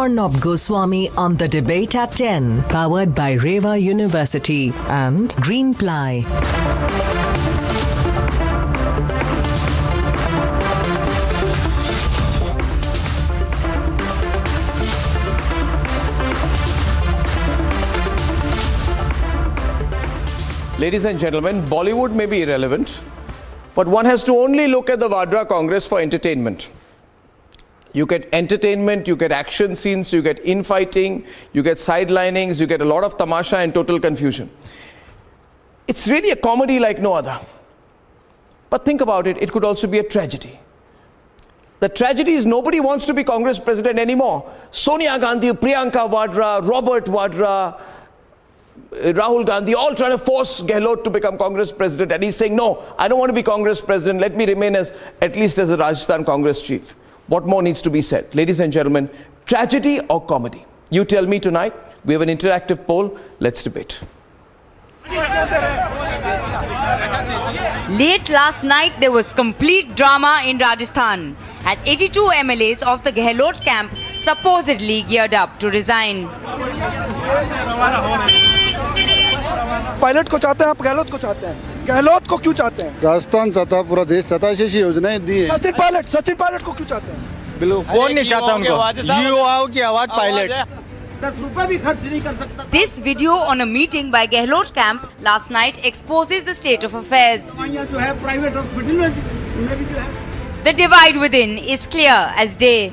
Arnab Goswami on The Debate at 10, powered by Reva University and Greenply. Ladies and gentlemen, Bollywood may be irrelevant, but one has to only look at the Vadra-Congress for entertainment. You get entertainment, you get action scenes, you get infighting, you get sidelinings, you get a lot of tamasha and total confusion. It's really a comedy like no other. But think about it, it could also be a tragedy. The tragedy is nobody wants to be Congress president anymore. Sonia Gandhi, Priyanka Vadra, Robert Vadra, Rahul Gandhi, all trying to force Gehlot to become Congress president, and he's saying, no, I don't want to be Congress president, let me remain at least as a Rajasthan Congress chief. What more needs to be said? Ladies and gentlemen, tragedy or comedy? You tell me tonight. We have an interactive poll. Let's debate. Late last night, there was complete drama in Rajasthan as 82 MLAs of the Gehlot camp supposedly geared up to resign. Pilot को चाहते हैं, आप गहलोत को चाहते हैं। गहलोत को क्यों चाहते हैं? राजस्थान चाहता, पूरा देश चाहता, ऐसी योजनाएं दी है। सचिन पायलट को क्यों चाहते हैं? बिल्कुल, कौन नहीं चाहता उनको? युवाओं की आवाज पायलट। 10 रुपए भी खर्च नहीं कर सकता। This video on a meeting by Gehlot camp last night exposes the state of affairs. जो है प्राइवेट हॉस्पिटल में भी जो है। The divide within is clear as day.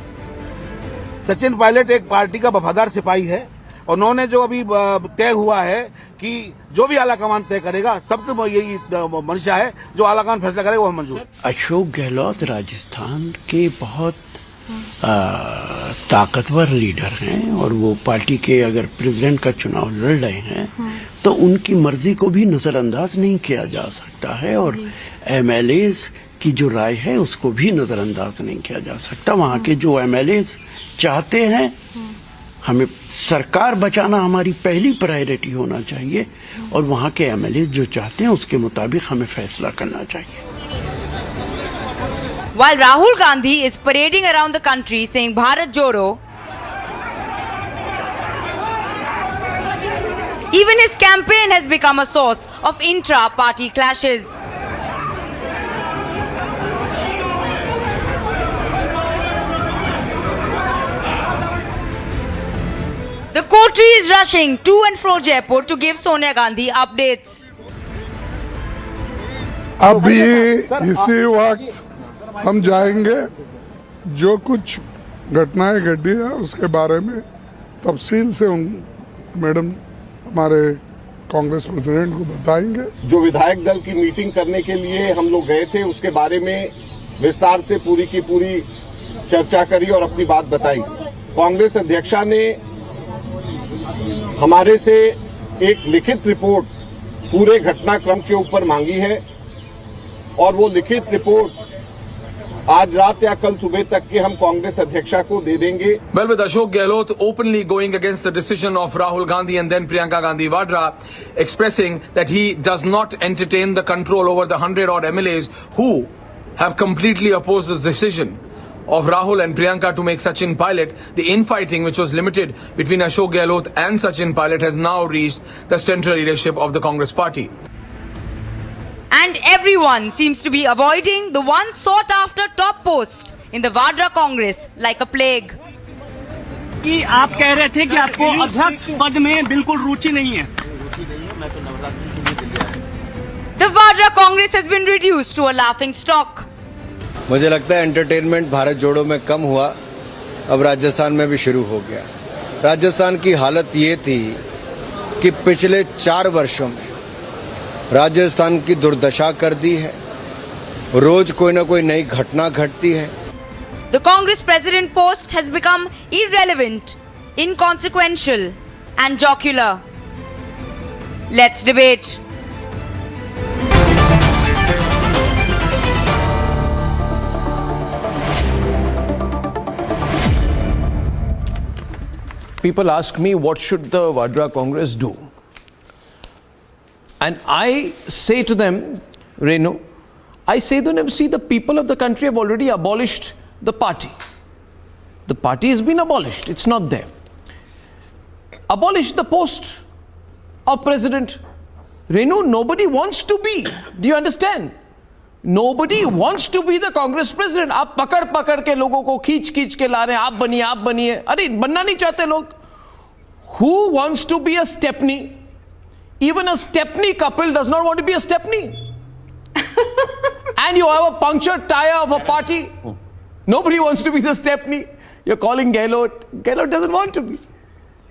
Sachin Pilot एक पार्टी का वफादार सिपाही है। उन्होंने जो अभी तय हुआ है कि जो भी आला कमान तय करेगा, सबको यही मंशा है, जो आला कमान फैसला करेगा वो मंजूर। अशोक गहलोत राजस्थान के बहुत ताकतवर लीडर हैं और वो पार्टी के अगर प्रेसिडेंट का चुनाव लड़ रहे हैं तो उनकी मर्जी को भी नजरअंदाज नहीं किया जा सकता है और एमएलएस की जो राय है उसको भी नजरअंदाज नहीं किया जा सकता। वहाँ के जो एमएलएस चाहते हैं, हमें सरकार बचाना हमारी पहली प्रायोरिटी होना चाहिए और वहाँ के एमएलए जो चाहते हैं उसके मुताबिक हमें फैसला करना चाहिए। While Rahul Gandhi is parading around the country saying Bharat Joro, even his campaign has become a source of intra-party clashes. The coterie is rushing to and fro Jaipur to give Sonia Gandhi updates. अभी इसी वक्त हम जाएंगे, जो कुछ घटनाएं घटी है उसके बारे में तफसील से मैडम हमारे कांग्रेस प्रेसिडेंट को बताएंगे। जो विधायक दल की मीटिंग करने के लिए हम लोग गए थे, उसके बारे में विस्तार से पूरी की पूरी चर्चा करी और अपनी बात बताई। कांग्रेस अध्यक्षा ने हमारे से एक लिखित रिपोर्ट पूरे घटनाक्रम के ऊपर मांगी है और वो लिखित रिपोर्ट आज रात या कल सुबह तक के हम कांग्रेस अध्यक्षा को दे देंगे। Well, with Ashok Gehlot openly going against the decision of Rahul Gandhi and then Priyanka Gandhi Vadra, expressing that he does not entertain the control over the 100-odd MLAs who have completely opposed this decision of Rahul and Priyanka to make Sachin pilot, the infighting which was limited between Ashok Gehlot and Sachin pilot has now reached the central leadership of the Congress party. And everyone seems to be avoiding the one sought after top post in the Vadra-Congress like a plague. कि आप कह रहे थे कि आपको अध्यक्ष पद में बिल्कुल रुचि नहीं है। The Vadra-Congress has been reduced to a laughing stock. मुझे लगता है एंटरटेनमेंट भारत जोड़ो में कम हुआ, अब राजस्थान में भी शुरू हो गया। राजस्थान की हालत ये थी कि पिछले 4 वर्षों में राजस्थान की दुर्दशा कर दी है, रोज कोई ना कोई नई घटना घटती है। The Congress president post has become irrelevant, inconsequential and jocular. Let's debate. People ask me, what should the Vadra-Congress do? And I say to them, Renu, I say to them, see, the people of the country have already abolished the party. The party has been abolished. It's not there. Abolish the post of president. Renu, nobody wants to be. Do you understand? Nobody wants to be the Congress president. आप पकड़ के लोगों को खींच के ला रहे हैं, आप बनिए. अरे बनना नहीं चाहते लोग. Who wants to be a Stepney? Even a Stepney couple does not want to be a Stepney. And you have a punctured tire of a party. Nobody wants to be the Stepney. You're calling Gehlot. Gehlot doesn't want to be.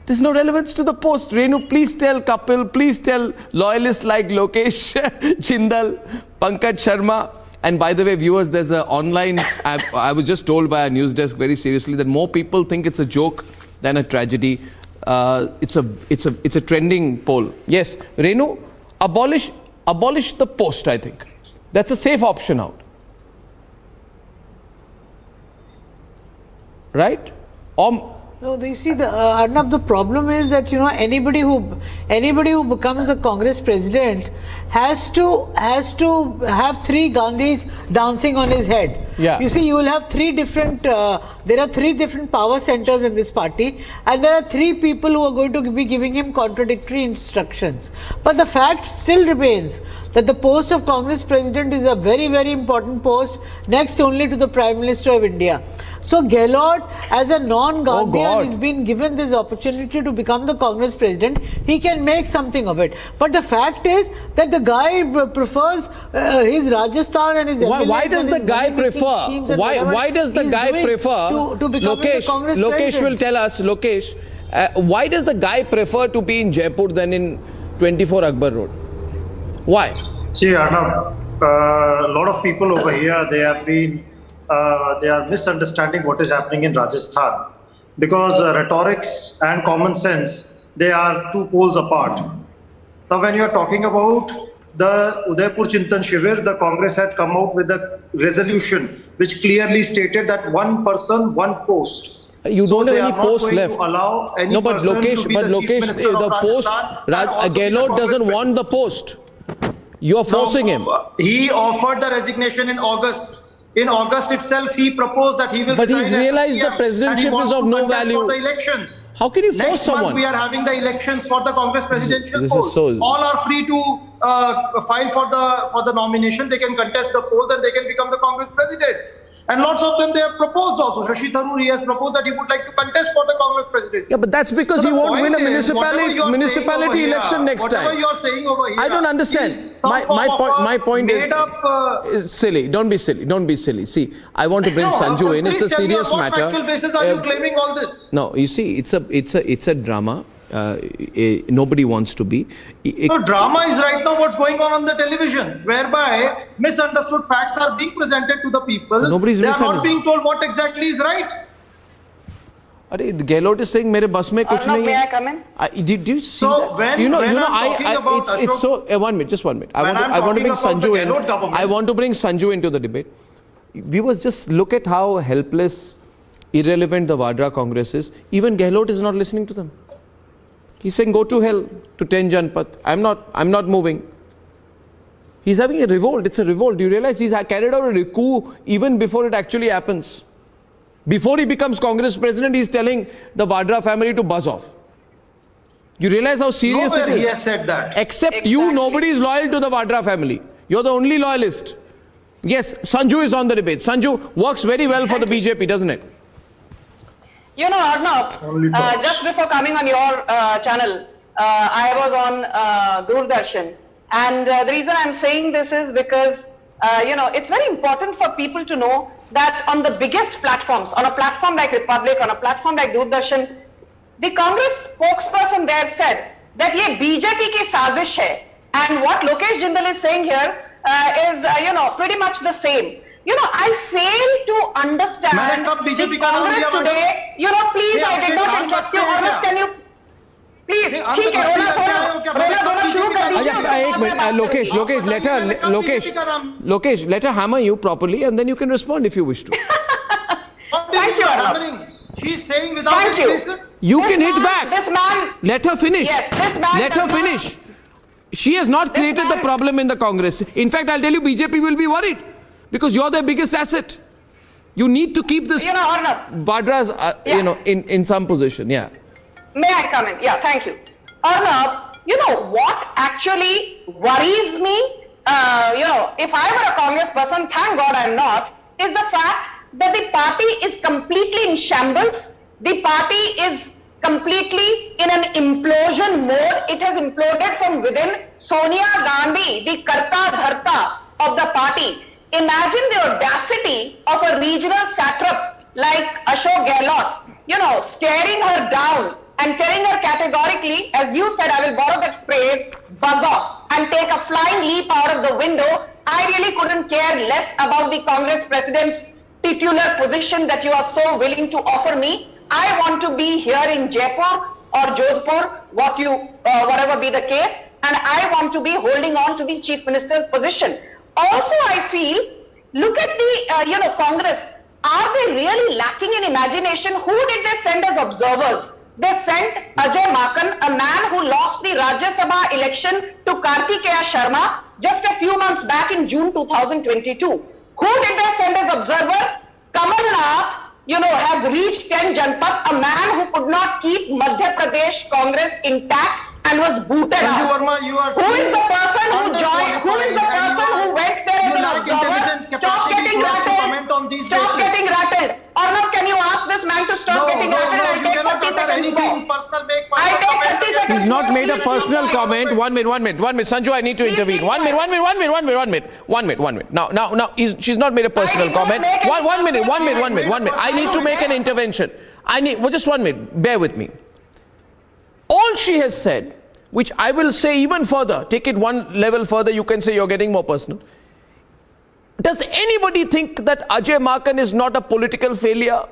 There's no relevance to the post. Renu, please tell couple, please tell loyalists like Lokesh Jindal, Pankaj Sharma. And by the way, viewers, there's an online, I was just told by our news desk very seriously that more people think it's a joke than a tragedy. It's a trending poll. Yes, Renu, abolish the post, I think. That's a safe option out. Right? No, you see, Arnab, the problem is that, you know, anybody who becomes a Congress president has to have three Gandhis dancing on his head. Yeah. You see, you will have there are three different power centers in this party, and there are three people who are going to be giving him contradictory instructions. But the fact still remains that the post of Congress president is a very, very important post, next only to the Prime Minister of India. So Gehlot, as a non-Gandhian, is being given this opportunity to become the Congress president. He can make something of it. But the fact is that the guy prefers his Rajasthan and his Why does the guy prefer? Why does the guy prefer? To become the Congress Lokesh president? will tell us. Lokesh, why does the guy prefer to be in Jaipur than in 24 Akbar Road? Why? See, Arnab, a lot of people over here, they are misunderstanding what is happening in Rajasthan, because rhetorics and common sense, they are two poles apart. Now, when you are talking about the Udaipur Chintan Shivir, the Congress had come out with a resolution which clearly stated that one person, one post. You don't have any posts left. No, but Lokesh, the post, Gehlot doesn't want the post. You are forcing him. He offered the resignation in August. In August itself, he proposed that he will. But he's realized the presidentship is of no value. For the elections. How can you force someone? Next month we are having the elections for the Congress presidential post. So... All are free to file for the nomination. They can contest the polls and they can become the Congress president. And lots of them they have proposed also. Shashi Tharoor, he has proposed that he would like to contest for the Congress president. Yeah, but that's because he won't win a municipality election next time. Whatever you are saying over here, I don't understand. My point is silly. Don't be silly. Don't be silly. See, I want to bring Sanju in. It's a serious matter. On what factual basis are you claiming all this? No, you see, it's a drama. Nobody wants to be. No, drama is right now what's going on the television, whereby misunderstood facts are being presented to the people. They are not being told what exactly is right. Gehlot is saying, "Mere bus mein kuch nahi hai." May I come in? Did you see that? It's so. 1 minute, just 1 minute. I want to bring Sanju in. I want to bring Sanju into the debate. Viewers, just look at how helpless, irrelevant the Vadra-Congress is. Even Gehlot is not listening to them. He's saying, go to hell to 10 Janpat. I'm not moving. He's having a revolt. It's a revolt. Do you realize he's carried out a coup even before it actually happens? Before he becomes Congress president, he's telling the Vadra family to buzz off. You realize how serious it is? He has said that. Except you, nobody is loyal to the Vadra family. You're the only loyalist. Yes, Sanju is on the debate. Sanju works very well for the BJP, doesn't it? You know, Arnab, just before coming on your channel, I was on Doordarshan. And the reason I'm saying this is because, you know, it's very important for people to know that on the biggest platforms, on a platform like Republic, on a platform like Doordarshan, the Congress spokesperson there said that ye BJP ki sazish hai. And what Lokesh Jindal is saying here is, you know, pretty much the same. You know, I fail to understand the Congress today. You know, please, I did not interrupt you. Arnab, can you please? ठीक है, रोना शुरू कर दीजिए. Lokesh, let her hammer you properly, and then you can respond if you wish to. Thank you, Arnab. She's saying without any basis. You can hit back. This man. Let her finish. Yes, this man. Let her finish. She has not created the problem in the Congress. In fact, I'll tell you, BJP will be worried. Because you're their biggest asset. You need to keep this Arnab. Vadra's, in some position. Yeah. May I come in? Yeah, thank you. Arnab, what actually worries me, if I were a Congress person, thank God I'm not, is the fact that the party is completely in shambles. The party is completely in an implosion mode. It has imploded from within. Sonia Gandhi, the karta dharta of the party. Imagine the audacity of a regional satrap like Ashok Gehlot, staring her down and telling her categorically, as you said, I will borrow that phrase, buzz off and take a flying leap out of the window. I really couldn't care less about the Congress president's titular position that you are so willing to offer me. I want to be here in Jaipur or Jodhpur, whatever be the case, and I want to be holding on to the Chief Minister's position. Also, I feel, look at the, Congress. Are they really lacking in imagination? Who did they send as observers? They sent Ajay Makan, a man who lost the Rajya Sabha election to Kartikeya Sharma just a few months back in June 2022. Who did they send as observer? Kamal Nath, has reached 10 Janpad, a man who could not keep Madhya Pradesh Congress intact and was booted out. Who is the person who joined? Who is the person who went there as an observer? Stop getting rattled. Stop getting rattled. Arnab, can you ask this man to stop getting rattled? I'll take 30 seconds more. I take 30 seconds. He's not made a personal comment. One minute. Sanju, I need to intervene. One minute. Now, she's not made a personal comment. One minute. I need to make an intervention. Just 1 minute. Bear with me. All she has said, which I will say even further, take it one level further, you can say you're getting more personal. Does anybody think that Ajay Makan is not a political failure?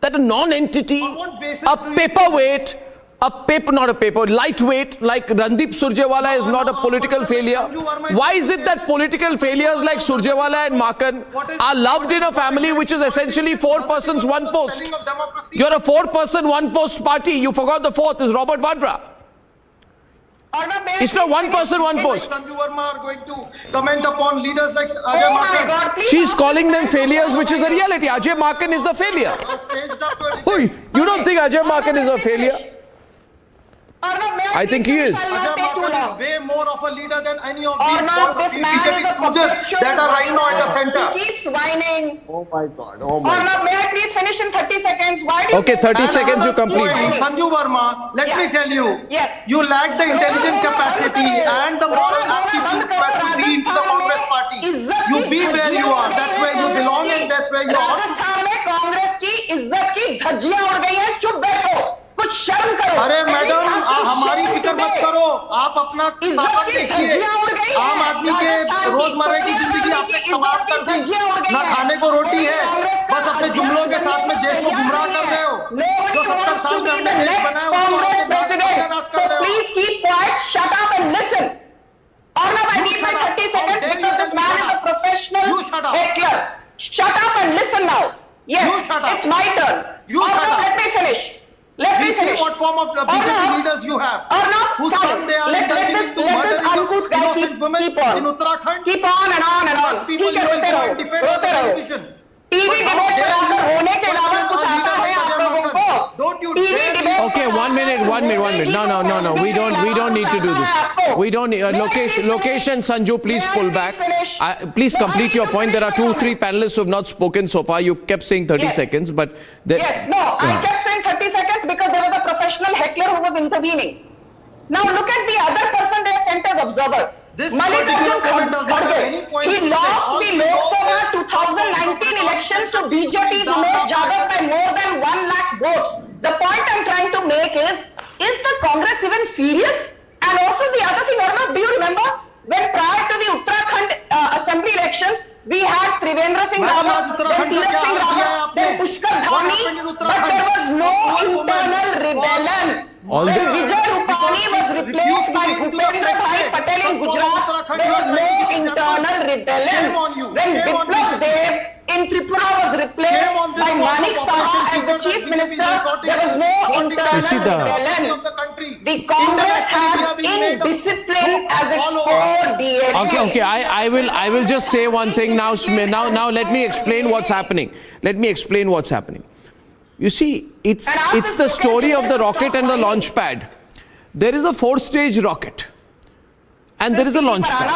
That a non-entity, a paperweight, lightweight like Randeep Surjewala is not a political failure? Why is it that political failures like Surjewala and Makan are loved in a family which is essentially 4 persons, 1 post? You're a 4-person, 1-post party. You forgot the 4th is Robert Vadra. It's not 1 person, 1 post. Sanju Verma are going to comment upon leaders like Ajay Makan. She's calling them failures, which is a reality. Ajay Makan is the failure. You don't think Ajay Makan is a failure? I think he is. Ajay Makan is way more of a leader than any of these BJP stooges that are right now at the center. He keeps whining. Oh my God. May I please finish in 30 seconds? Why do you Okay, 30 seconds you complete. Sanju Verma, let me tell you, you lack the intelligent capacity and the moral aptitude for us to be into the Congress party. You be where you are. That's where you belong and that's where you are. Rajasthan में कांग्रेस की इज्जत की धज्जियां उड़ गई हैं. चुप बैठो. कुछ शर्म करो. अरे मैडम, हमारी फिक्र मत करो. आप अपना शासन देखिए. आम आदमी के रोजमर्रा की जिंदगी आपने तबाह कर दी. ना खाने को रोटी है, बस अपने जुमलों के साथ में देश को गुमराह कर रहे हो. जो 70 साल में हमने देश बनाया उसको आपने नाश कर रहे हो. Please keep quiet, shut up and listen. Arnab, I need my 30 seconds because this man is a professional heckler. Shut up and listen now. Yes, it's my turn. Arnab, let me finish. Let me finish. What form of BJP leaders you have? Arnab, whose son they are indulging into murdering innocent women in Uttarakhand? Keep on and on and on. People you will go and defend on the television. TV debate कराकर होने के अलावा कुछ आता है आप लोगों को? Don't you TV dare. Debate. Okay, 1 minute. No. We don't need to do this. We don't need location. Sanju, please pull back. Please complete your point. There are 2-3 panelists who have not spoken so far. You've kept saying 30 seconds, but I kept saying 30 seconds because there was a professional heckler who was intervening. Now look at the other person they sent as observer. This particular point does not have any point. He lost the Lok Sabha 2019 elections to BJP Dinesh Jadhav by more than 1 lakh votes. The point I'm trying to make is the Congress even serious? And also the other thing, Arnab, do you remember when prior to the Uttarakhand assembly elections, we had Trivendra Singh Rawat, then Tirat Singh Rawat, then Pushkar Dhami, but there was no internal rebellion. When Vijay Rupani was replaced by Bhupendra Bhai Patel in Gujarat, there was no internal rebellion. When Biplab Dev in Tripura was replaced by Manik Saha as the the chief minister, there was no internal repellent. The Congress had indiscipline as its core DNA. Okay. I will just say one thing now. Now let me explain what's happening. You see, it's the story of the rocket and the launch pad. There is a 4-stage rocket. And there is a launch pad.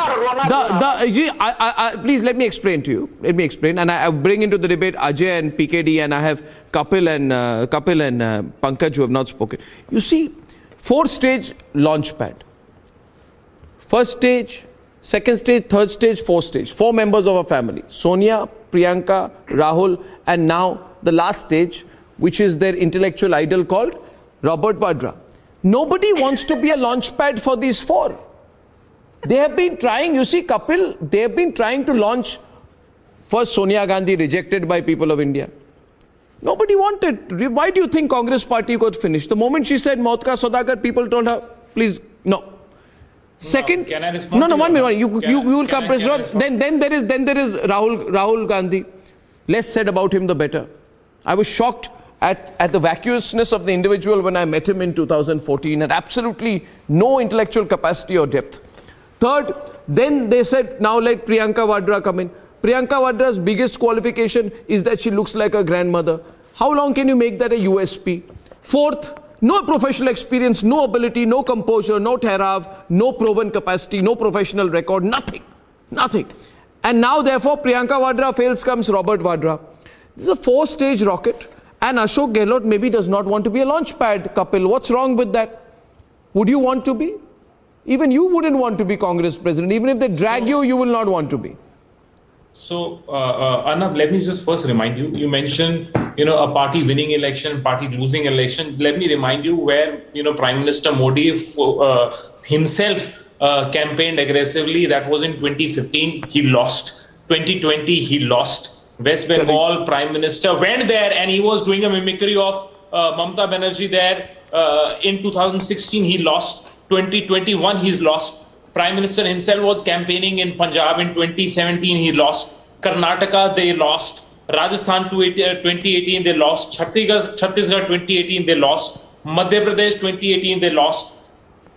Please let me explain to you. And I bring into the debate Ajay and PKD, and I have Kapil and Pankaj who have not spoken. You see, 4-stage launch pad. First stage, second stage, third stage, fourth stage. 4 members of a family. Sonia, Priyanka, Rahul, and now the last stage, which is their intellectual idol called Robert Vadra. Nobody wants to be a launch pad for these 4. They have been trying, you see, Kapil, they have been trying to launch. First, Sonia Gandhi rejected by people of India. Nobody wanted. Why do you think Congress party got finished? The moment she said Maut ka Saudagar, people told her, please, no. Second, can I respond? No, 1 minute. You will come, President. Then there is Rahul Gandhi. Less said about him, the better. I was shocked at the vacuousness of the individual when I met him in 2014, and absolutely no intellectual capacity or depth. Third, then they said, now let Priyanka Vadra come in. Priyanka Vadra's biggest qualification is that she looks like a grandmother. How long can you make that a USP? Fourth, no professional experience, no ability, no composure, no tehrav, no proven capacity, no professional record, nothing. And now therefore Priyanka Vadra fails, comes Robert Vadra. This is a 4-stage rocket, and Ashok Gehlot maybe does not want to be a launch pad. Kapil, what's wrong with that? Would you want to be? Even you wouldn't want to be Congress president. Even if they drag you, you will not want to be. So, Arnab, let me just first remind you, you mentioned, a party winning election, party losing election. Let me remind you where, Prime Minister Modi himself campaigned aggressively. That was in 2015. He lost. 2020, he lost. West Bengal Prime Minister went there and he was doing a mimicry of Mamata Banerjee there. In 2016, he lost. 2021, he's lost. Prime Minister himself was campaigning in Punjab in 2017, he lost. Karnataka, they lost. Rajasthan 2018, they lost. Chhattisgarh 2018, they lost. Madhya Pradesh 2018, they lost.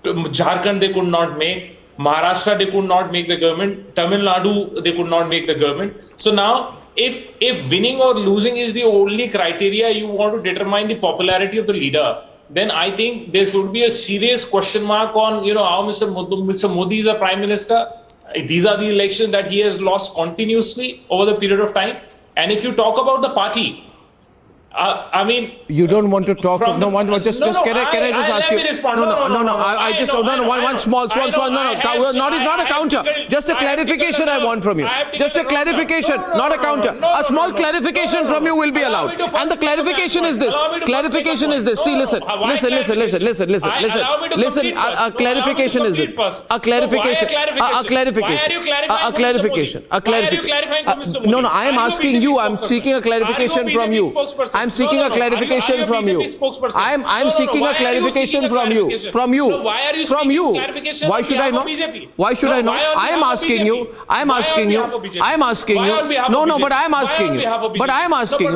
Jharkhand, they could not make. Maharashtra, they could not make the government. Tamil Nadu, they could not make the government. So now, if winning or losing is the only criteria you want to determine the popularity of the leader, then I think there should be a serious question mark on, how Mr. Modi is a prime minister. These are the elections that he has lost continuously over the period of time. And if you talk about the party, I mean, you don't want to talk. Can I just ask you? One small. Not a counter. Just a clarification I want from you. Just a clarification, not a counter. A small clarification from you will be allowed. And the clarification is this. See, listen. A clarification is this. A clarification. No, I am asking you. I'm seeking a clarification from you. I'm seeking a clarification from you. I'm seeking a clarification from you. From you. Why should I know? I am asking you. No, but I am asking you.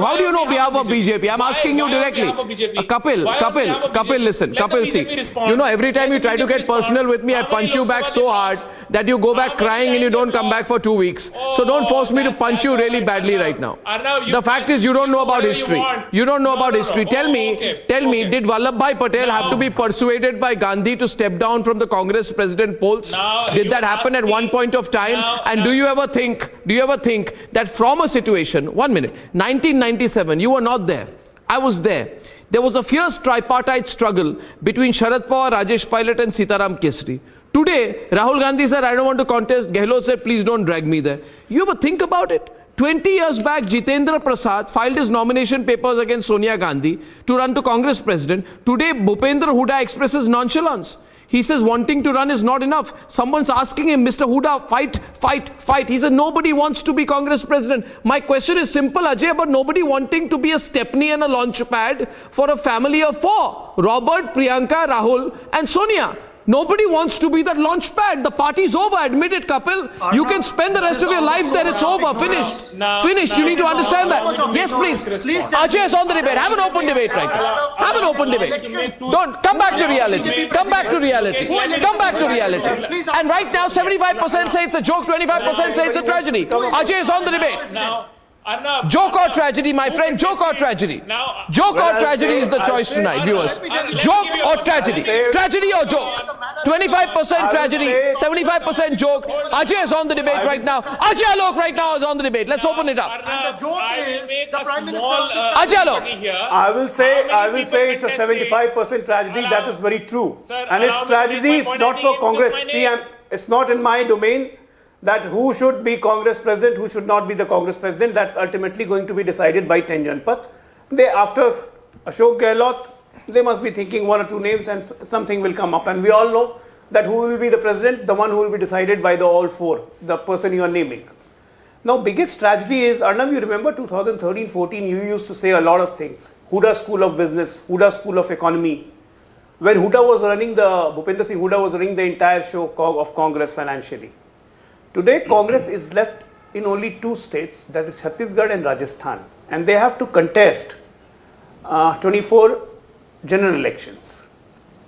How do you know behalf of BJP? I'm asking you directly. Kapil, listen. Kapil, see. Every time you try to get personal with me, I punch you back so hard that you go back crying and you don't come back for 2 weeks. So don't force me to punch you really badly right now. The fact is you don't know about history. Tell me, did Vallabhbhai Patel have to be persuaded by Gandhi to step down from the Congress president polls? Did that happen at one point of time? And do you ever think that from a situation, 1 minute, 1997, you were not there. I was there. There was a fierce tripartite struggle between Sharad Pawar, Rajesh Pilot and Sitaram Kesri. Today, Rahul Gandhi said, I don't want to contest. Gehlot said, please don't drag me there. You ever think about it? 20 years back, Jitendra Prasad filed his nomination papers against Sonia Gandhi to run to Congress president. Today, Bhupendra Hooda expresses nonchalance. He says wanting to run is not enough. Someone's asking him, Mr. Hooda, fight. He said nobody wants to be Congress president. My question is simple, Ajay, but nobody wanting to be a Stepney and a launch pad for a family of 4. Robert, Priyanka, Rahul and Sonia. Nobody wants to be that launch pad. The party's over. Admit it, Kapil. You can spend the rest of your life there. It's over. Finished. Finished. You need to understand that. Yes, please. Ajay is on the debate. Have an open debate right now. Have an open debate. Don't. Come back to reality. Come back to reality. Come back to reality. And right now, 75% say it's a joke, 25% say it's a tragedy. Ajay is on the debate. Joke or tragedy, my friend, joke or tragedy? Joke or tragedy is the choice tonight, viewers. Joke or tragedy? Tragedy or joke? 25% tragedy, 75% joke. Ajay is on the debate right now. Ajay Alok right now is on the debate. Let's open it up. And the joke is the Prime Minister. Ajay Alok. I will say it's a 75% tragedy. That is very true. And it's tragedy not for Congress. See, it's not in my domain that who should be Congress president, who should not be the Congress president. That's ultimately going to be decided by 10 Janpath. After Ashok Gehlot, they must be thinking one or two names and something will come up. And we all know that who will be the president, the one who will be decided by the all four, the person you are naming. Now, biggest tragedy is, Arnab, you remember 2013-14, you used to say a lot of things. Huda School of Business, Huda School of Economy. When Bhupender Singh Huda was running the entire show of Congress financially. Today, Congress is left in only two states, that is Chhattisgarh and Rajasthan. And they have to contest 24 general elections.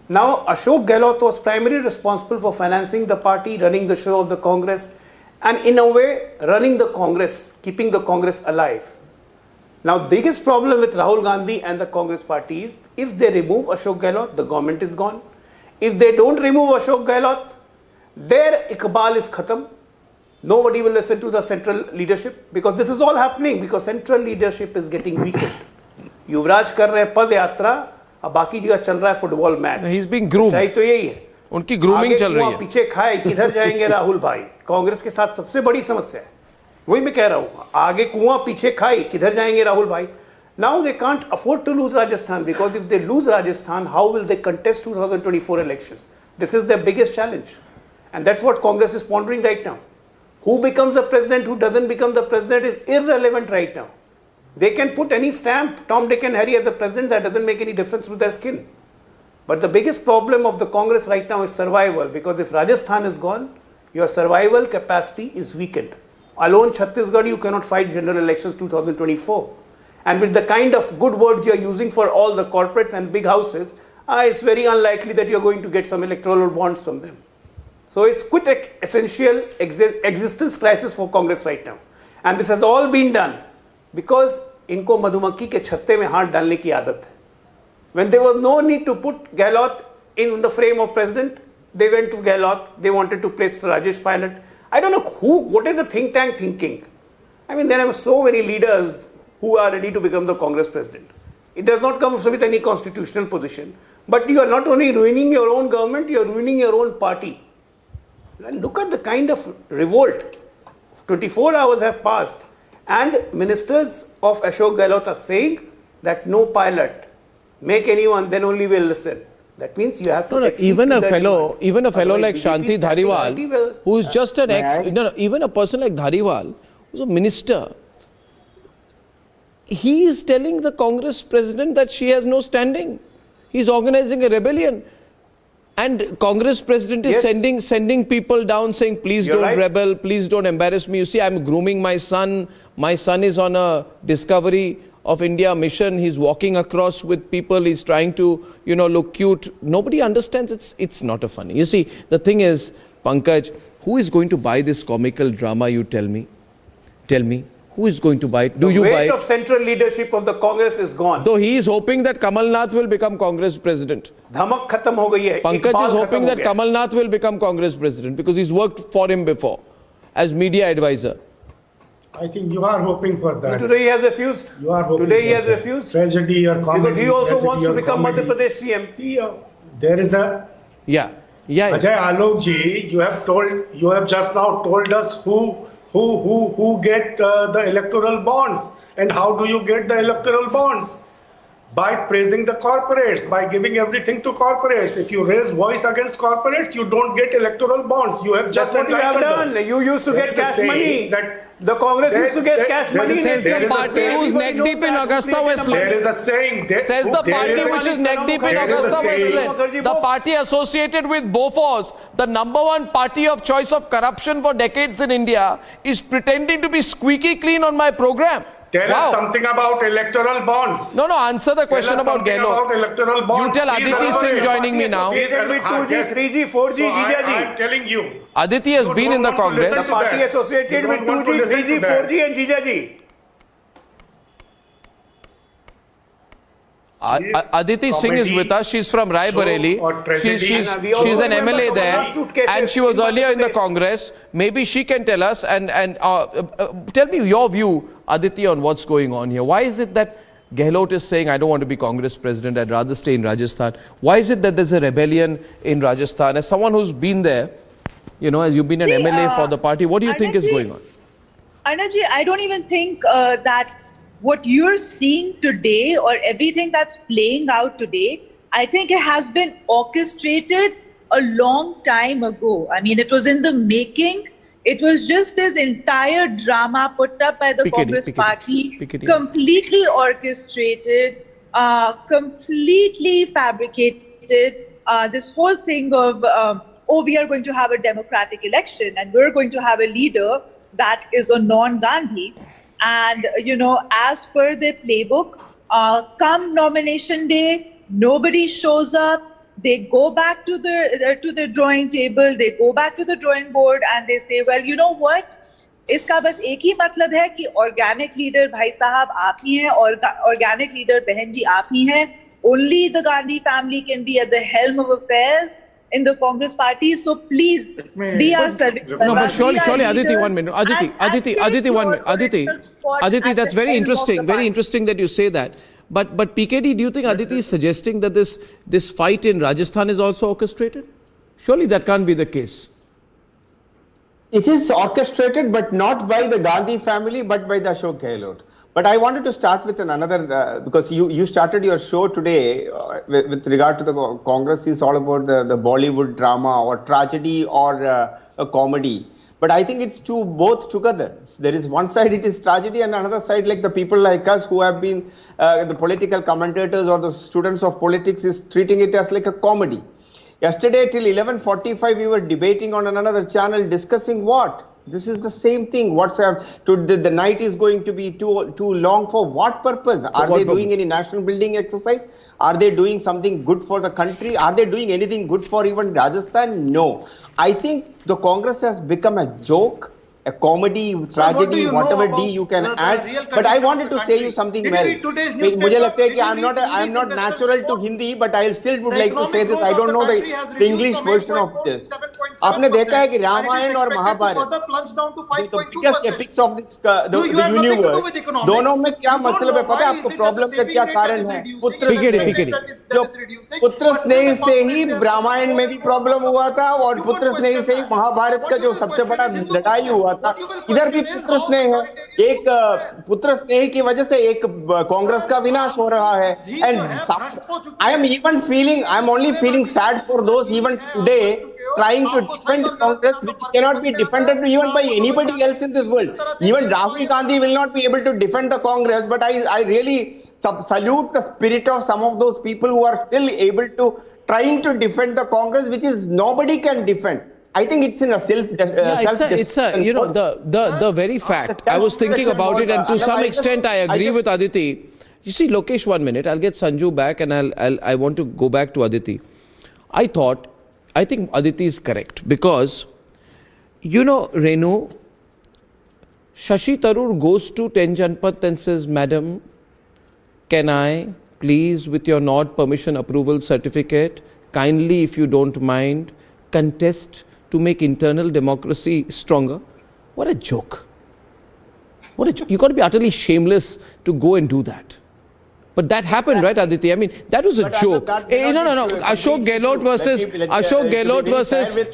Now, Ashok Gehlot was primarily responsible for financing the party, running the show of the Congress, and in a way, running the Congress, keeping the Congress alive. Now, the biggest problem with Rahul Gandhi and the Congress party is, if they remove Ashok Gehlot, the government is gone. If they don't remove Ashok Gehlot, their Iqbal is khatam. Nobody will listen to the central leadership, because this is all happening because central leadership is getting weakened. युवराज कर रहे हैं पद यात्रा, अब बाकी जगह चल रहा है football match. He's being groomed. सच्चाई तो यही है. उनकी ग्रूमिंग चल रही है. पीछे खाए किधर जाएंगे राहुल भाई? कांग्रेस के साथ सबसे बड़ी समस्या है. वही मैं कह रहा हूँ. आगे कुआं पीछे खाए किधर जाएंगे राहुल भाई? Now they can't afford to lose Rajasthan, because if they lose Rajasthan, how will they contest 2024 elections? This is their biggest challenge, and that's what Congress is pondering right now. Who becomes the president, who doesn't become the president is irrelevant right now. They can put any stamp, Tom, Dick and Harry as the president, that doesn't make any difference to their skin. But the biggest problem of the Congress right now is survival, because if Rajasthan is gone, your survival capacity is weakened. Alone Chhattisgarh, you cannot fight general elections 2024. And with the kind of good words you are using for all the corporates and big houses, it's very unlikely that you are going to get some electoral bonds from them. So it's quite an essential existence crisis for Congress right now. And this has all been done because इनको मधुमक्खी के छत्ते में हाथ डालने की आदत है. When there was no need to put Gehlot in the frame of president, they went to Gehlot. They wanted to place Rajesh Pilot. I don't know what is the think tank thinking. I mean, there are so many leaders who are ready to become the Congress president. It does not come with any constitutional position. But you are not only ruining your own government, you are ruining your own party. And look at the kind of revolt. 24 hours have passed and ministers of Ashok Gehlot are saying that no pilot, make anyone, then only we'll listen. That means you have to even a fellow like Shanti Dhariwal, who is just an even a person like Dhariwal, who's a minister, he is telling the Congress president that she has no standing. He's organizing a rebellion. And Congress president is sending people down saying, please don't rebel, please don't embarrass me. You see, I'm grooming my son. My son is on a Discovery of India mission. He's walking across with people. He's trying to, look cute. Nobody understands it's not a funny. You see, the thing is, Pankaj, who is going to buy this comical drama, you tell me? Tell me. Who is going to buy it? Do you buy it? The weight of central leadership of the Congress is gone. Though he is hoping that Kamal Nath will become Congress president. Dhamak khatam ho gayi hai. Pankaj is hoping that Kamal Nath will become Congress president because he's worked for him before as media advisor. I think you are hoping for that. Today he has refused. You are hoping Today he has refused. Tragedy or comedy. Because he also wants to become Madhya Pradesh CM. See, there is a... Yeah. Ajay Alok ji, you have just now told us who get the electoral bonds and how do you get the electoral bonds. by praising the corporates, by giving everything to corporates. If you raise voice against corporates, you don't get electoral bonds. You have just what you have done. You used to get cash money. The Congress used to get cash money. Says the party who's neck deep in Augusta Westland. There is a saying. Says the party which is neck deep in Augusta Westland. The party associated with Bofors, the #1 party of choice of corruption for decades in India, is pretending to be squeaky clean on my program. Tell us something about electoral bonds. No, answer the question about Gehlot. About electoral bonds. You tell Aditi Singh joining me now. With 2G, 3G, 4G, Jijaji. I'm telling you. Aditi has been in the Congress. The party associated with 2G, 3G, 4G and Jijaji. Aditi Singh is with us. She's from Rai Bareli. She's an MLA there, and she was earlier in the Congress. Maybe she can tell us and tell me your view, Aditi, on what's going on here. Why is it that Gehlot is saying, I don't want to be Congress president, I'd rather stay in Rajasthan? Why is it that there's a rebellion in Rajasthan? As someone who's been there, you know, as you've been an MLA for the party, what do you think is going on? Arnabji, I don't even think that what you're seeing today or everything that's playing out today, I think it has been orchestrated a long time ago. I mean, it was in the making. It was just this entire drama put up by the Congress party, completely orchestrated, completely fabricated. This whole thing of, oh, we are going to have a democratic election and we're going to have a leader that is a non-Gandhi. And, you know, as per the playbook, come nomination day, nobody shows up. They go back to the drawing table, they go back to the drawing board and they say, well, you know what? इसका बस एक ही मतलब है कि organic leader भाई साहब आप ही हैं और organic leader बहन जी आप ही हैं. Only the Gandhi family can be at the helm of affairs in the Congress party. So please be our service. No, but surely, Aditi, 1 minute. Aditi, 1 minute. Aditi, that's very interesting. Very interesting that you say that. But PKD, do you think Aditi is suggesting that this fight in Rajasthan is also orchestrated? Surely that can't be the case. It is orchestrated, but not by the Gandhi family, but by the Ashok Gehlot. But I wanted to start with another, because you started your show today with regard to the Congress is all about the Bollywood drama or tragedy or a comedy. But I think it's both together. There is one side it is tragedy and another side like the people like us who have been the political commentators or the students of politics is treating it as like a comedy. Yesterday till 11:45 we were debating on another channel discussing what? This is the same thing. The night is going to be too long for what purpose? Are they doing any national building exercise? Are they doing something good for the country? Are they doing anything good for even Rajasthan? No. I think the Congress has become a joke, a comedy, tragedy, whatever D you can add. But I wanted to say you something else. मुझे लगता है कि I'm not natural to Hindi, but I still would like to say this. I don't know the English version of this. आपने देखा है कि रामायण और Mahabharat, the biggest epics of the universe, दोनों में क्या मतलब है पता है आपको? प्रॉब्लम का क्या कारण है? पुत्र स्नेह से ही रामायण में भी प्रॉब्लम हुआ था और पुत्र स्नेह से ही महाभारत का जो सबसे बड़ा लड़ाई हुआ था, इधर भी पुत्र स्नेह है. एक पुत्र स्नेह की वजह से एक कांग्रेस का विनाश हो रहा है. And I'm only feeling sad for those even today trying to defend Congress, which cannot be defended even by anybody else in this world. Even Rahul Gandhi will not be able to defend the Congress, but I really salute the spirit of some of those people who are still able to trying to defend the Congress, which is nobody can defend. I think it's in a you know, the very fact. I was thinking about it, and to some extent I agree with Aditi. You see, Lokesh, 1 minute. I'll get Sanju back, and I want to go back to Aditi. I think Aditi is correct because, you know, Renu, Shashi Tharoor goes to 10 Janpath and says, Madam, can I please, with your nod permission approval certificate, kindly, if you don't mind, contest to make internal democracy stronger? What a joke. What a joke. You've got to be utterly shameless to go and do that. But that happened, right, Aditi? I mean, that was a joke. No. Ashok Gehlot versus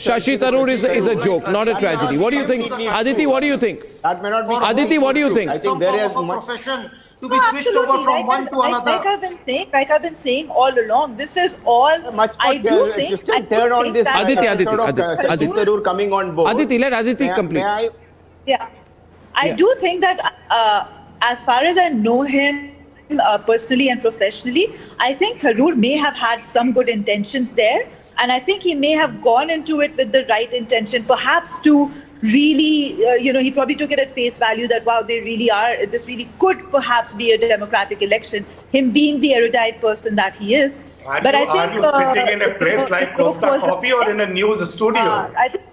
Shashi Tharoor is a joke, not a tragedy. What do you think? Aditi, what do you think? That may not be. Aditi, what do you think? I think there is profession to be switched over from one to another. Like I've been saying all along, this is all. Much I do think. Just turn on this. Aditi, Sachin Tharoor coming on board. Aditi, let Aditi complete. I do think that as far as I know him personally and professionally, I think Tharoor may have had some good intentions there, and I think he may have gone into it with the right intention, perhaps to really, he probably took it at face value that, wow, this really could perhaps be a democratic election, him being the erudite person that he is. Are you sitting in a place like Costa Coffee or in a news studio?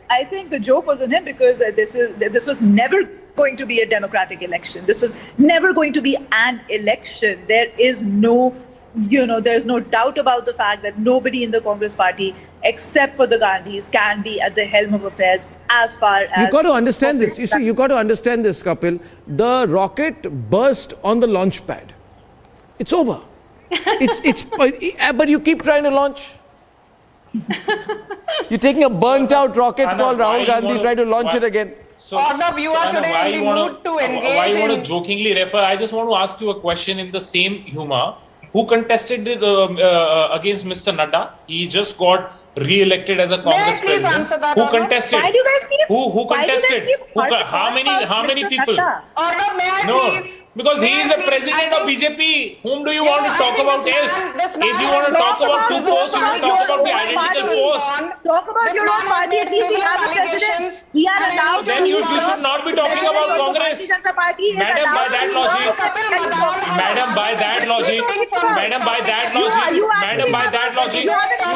I think the joke was on him because this was never going to be a democratic election. This was never going to be an election. There is no there's no doubt about the fact that nobody in the Congress party, except for the Gandhis, can be at the helm of affairs as far as... You got to understand this. You see, you got to understand this, Kapil. The rocket burst on the launch pad. It's over. But you keep trying to launch. You're taking a burnt-out rocket called Rahul Gandhi, try to launch it again. So, Arnab, you are today in the mood to engage. Why you want to jokingly refer? I just want to ask you a question in the same humor. Who contested it, against Mr. Nadda? He just got re-elected as a Congress president. Who contested? Why do you guys keep? Who contested? How many people? Arnab, may I please? Because he is the president of BJP. Whom do you want to talk about else? If you want to talk about two posts, you want to talk about the identical post. Talk about your own party. At least we have a president. We are allowed to. Then you should not be talking about Congress. Madam, by that logic, you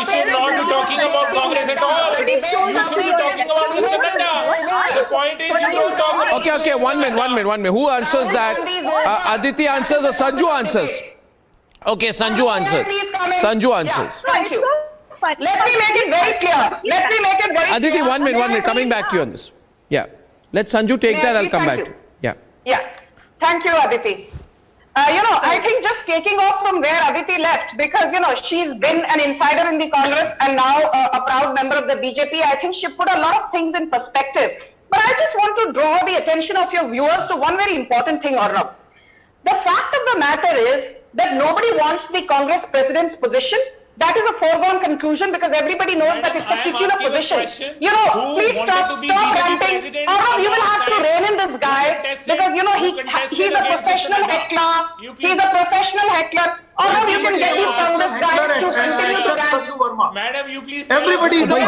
should not be talking about Congress at all. You should be talking about Mr. Nadda. The point is, you don't talk about... Okay, one minute. Who answers that? Aditi answers or Sanju answers? Okay, Sanju answers. Sanju answers. Thank you. Let me make it very clear. Aditi, one minute. Coming back to you on this. Yeah. Let Sanju take that. I'll come back to you. Yeah. Thank you, Aditi. I think just taking off from where Aditi left, because, she's been an insider in the Congress and now a proud member of the BJP, I think she put a lot of things in perspective. But I just want to draw the attention of your viewers to one very important thing, Arnab. The fact of the matter is that nobody wants the Congress president's position. That is a foregone conclusion because everybody knows that it's a titular position. Please stop ranting. Arnab, you will have to rein in this guy because, he's a professional heckler. Arnab, you can get these Congress guys to continue to rant. Madam, you please... Everybody is one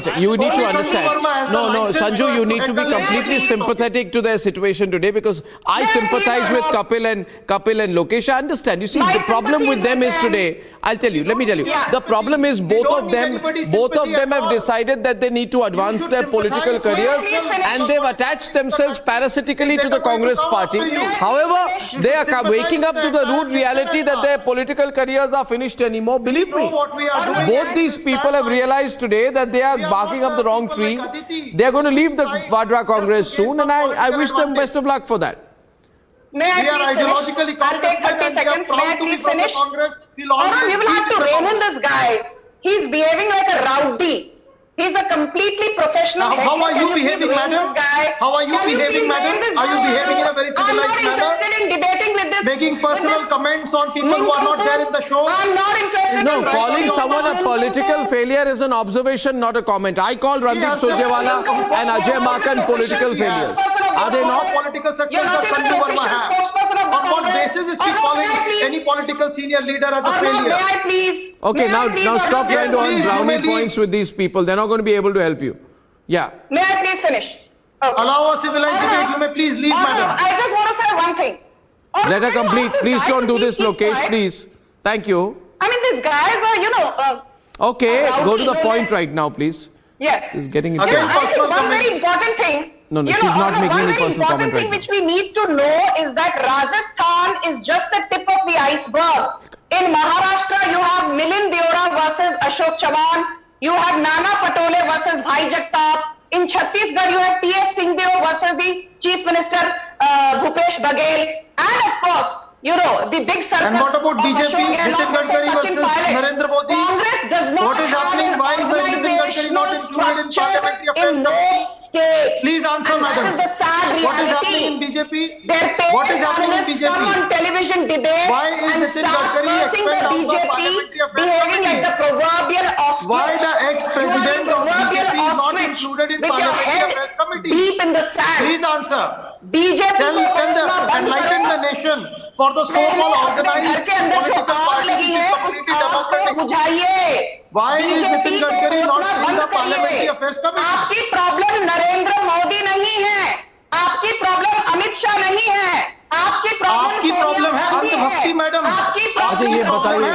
sec. You need to understand. No, Sanju, you need to be completely sympathetic to their situation today because I sympathize with Kapil and Lokesh. I understand. You see, the problem with them is today, let me tell you. The problem is both of them have decided that they need to advance their political careers and they've attached themselves parasitically to the Congress party. However, they are waking up to the rude reality that their political careers are finished anymore. Believe me, both these people have realized today that they are barking up the wrong tree. They are going to leave the Vadra-Congress soon and I wish them best of luck for that. We are ideologically Congress. I'll take 30 seconds. May I please finish? You will have to rein in this guy. He's behaving like a rowdy. He's a completely professional. How are you behaving, madam? How are you behaving, madam? Are you behaving in a very civilized manner? I'm not interested in debating with this. Making personal comments on people who are not there in the show. I'm not interested. No, calling someone a political failure is an observation, not a comment. I call Randeep Surjewala and Ajay Makan political failures. Are they not? Political success does Sanju Verma have? On what basis is she calling any political senior leader as a failure? May I please? Okay, now stop trying to earn brownie points with these people. They're not going to be able to help you. Yeah. May I please finish? Okay. Allow a civilized debate. You may please leave, madam. I just want to say one thing. Let her complete. Please don't do this, Lokesh, please. Thank you. I mean, these guys are, Okay, go to the point right now, please. Yes. She's getting into I think one very important thing. No, she's not making any personal comment right now. One very important thing which we need to know is that Rajasthan is just the tip of the iceberg. In Maharashtra, you have Milind Deora versus Ashok Chavan. You have Nana Patole versus Bhai Jagtap. In Chhattisgarh, you have T.S. Singhdeo versus the Chief Minister Bhupesh Baghel. And of course, the big circus. And what about BJP? Nitin Gadkari versus Narendra Modi? Congress does not What is happening? Why is Nitin Gadkari not included in Parliamentary Affairs Committee? state. Please answer, And madam. That is the sad reality. What is happening in BJP? Their What is happening in BJP? Come on television debate. Why is and Nitin start Gadkari cursing the expelled out of BJP Parliamentary Affairs behaving Committee? like the proverbial ostrich. Why the ex-president You are of the proverbial BJP is not ostrich included in with your Parliamentary head Affairs Committee? deep in the sand. Please answer. BJP Enlighten the nation for the so-called organized political party which is completely democratic. Why is Nitin Gadkari not in the Parliamentary Affairs Committee? आपकी problem Narendra Modi नहीं है, आपकी problem Amit Shah नहीं है, आपकी problem है अंधभक्ति, madam. अच्छा ये बताइए